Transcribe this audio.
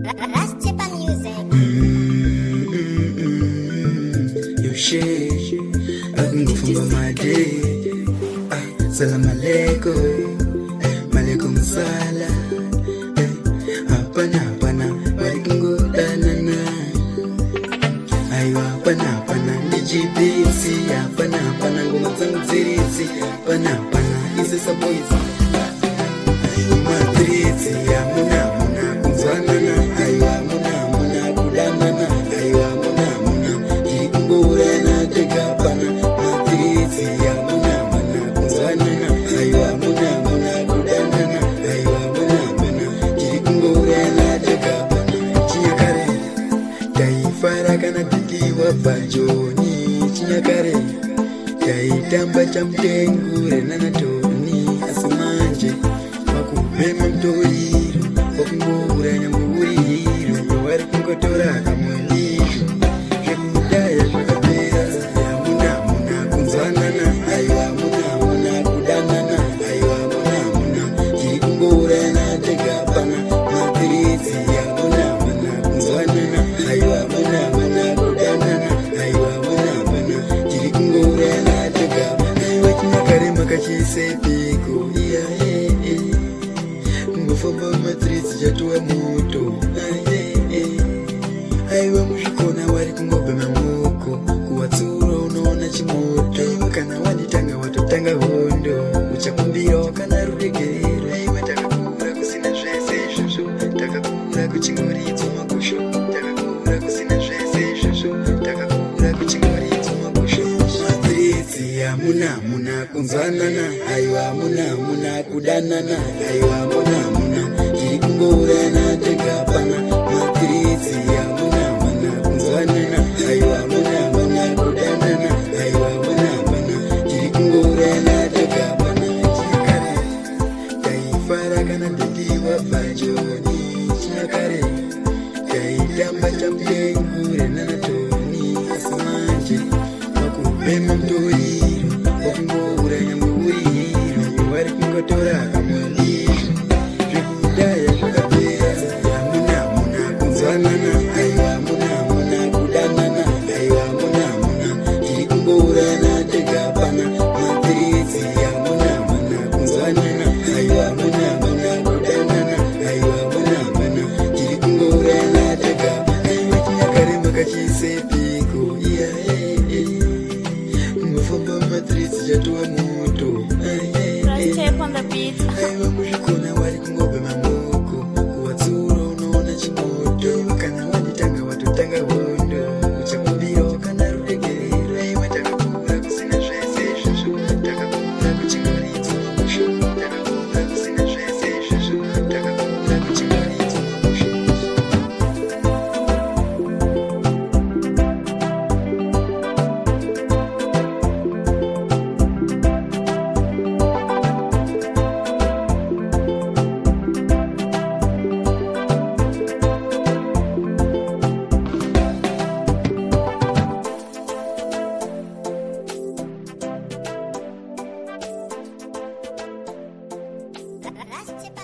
Rastepa music. You shake, akungifumba made. Salam alaikum, malaikum salam. Hapana, walikungodanana. Ayo hapana, nijibisi. Hapana, ngoma zangu zirizi. Hapana, isesa boys. Ayo matrizi, muna kunzwanana. Ayo muna kudanana. Ayo muna ikungurana tegapana. Matrizi, muna kunzwanana. Ayo muna kudanana. Ayo muna ikungurana tegapana. Chinyakare taifara kana didiwa pajoni. Chinyakare taitamba chamtengure nanatoni. Asimanje wakubema mtoriro wakungura nyamburiro wari kungotora kamweliro zvekudaya zvakapera. Muna kunzwanana. Aiwa muna kudanana. Aiwa muna iri kungorana tegapana. Mapiritsi muna kunzwanana. Aiwa muna kudanana. Aiwa muna iri kungorana tegapana. Aiwa chinyakare makachisepiko ngofamba matrizi chatuwa moto. Aiwa muzvikona wari kungobhema moko. Kuwatsuro unoona chimoto. Kana wanitanga watotanga hondo. Uchakumbira kana ruregero. Aiwa takakura kusina zvese izvozvo. Takakura kuchingoridzo magosho. Takakura kusina zvese izvozvo. Takakura kuchingoridzo magosho. Matrizi muna kunzwanana. Aiwa muna kudanana. Aiwa muna iri kungorana tegapana. Matrizi muna kunzwanana. Aiwa muna kudanana. Aiwa muna iri kungorana tegapana. Chinyakare taifara kana didiwa pajoni. Chinyakare taitamba chamtengure nanatoni. Asimanje wakubema mtoriro wakungora nyamburiro wari kungotora kamweliro zvekudaya zvakapera. Muna kunzwanana. Aiwa muna kudanana. Aiwa muna iri kungorana tegapana. Matrizi muna kunzwanana. Aiwa muna kudanana. Aiwa muna iri kungorana tegapana. Aiwa chinyakare makachisepiko ngofamba matrizi chatuwa moto. Rastepa on the beat. Aiwa muzvikona wari kungobhema moko. Kuwatsuro unoona chimoto. Kana wanitanga watotanga hondo. Uchakumbira kana ruregero. Aiwa takakura kusina zvese izvozvo. Takakura kuchingoridzo magosho. Takakura kusina zvese izvozvo. Takakura kuchingoridzo magosho. Rastepa